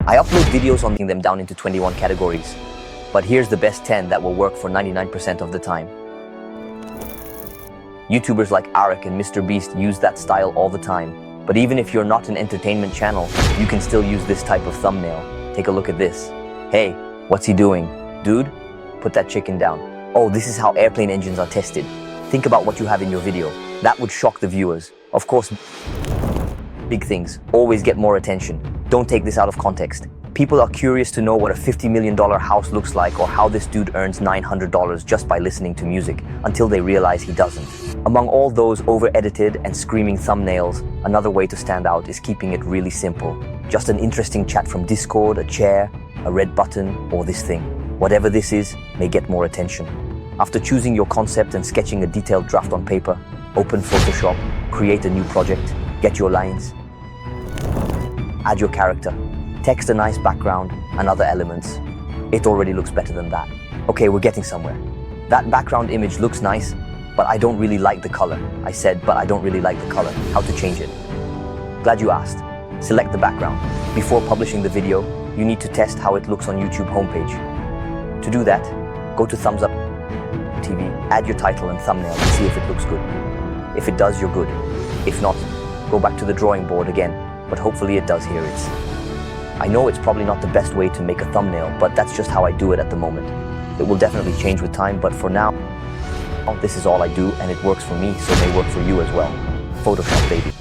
I upload videos on them down into 21 categories. But here's the best 10 that will work for 99% of the time. YouTubers like Arik and MrBeast use that style all the time. But even if you're not an entertainment channel, you can still use this type of thumbnail. Take a look at this. Hey, what's he doing? Dude, put that chicken down. Oh, this is how airplane engines are tested. Think about what you have in your video. That would shock the viewers. Of course, big things always get more attention. Don't take this out of context. People are curious to know what a $50 million house looks like or how this dude earns $900 just by listening to music, until they realize he doesn't. Among all those over-edited and screaming thumbnails, another way to stand out is keeping it really simple. Just an interesting chat from Discord, a chair, a red button, or this thing. Whatever this is may get more attention. After choosing your concept and sketching a detailed draft on paper, open Photoshop, create a new project, get your lines, add your character, text a nice background, and other elements. It already looks better than that. Okay, we're getting somewhere. That background image looks nice, but I don't really like the color. I said, but I don't really like the color. How to change it? Glad you asked. Select the background. Before publishing the video, you need to test how it looks on YouTube homepage. To do that, go to Thumbs Up TV, add your title and thumbnail and see if it looks good. If it does, you're good. If not, go back to the drawing board again, but hopefully it does here. I know it's probably not the best way to make a thumbnail, but that's just how I do it at the moment. It will definitely change with time, but for now, this is all I do and it works for me, so it may work for you as well. Photoshop, baby.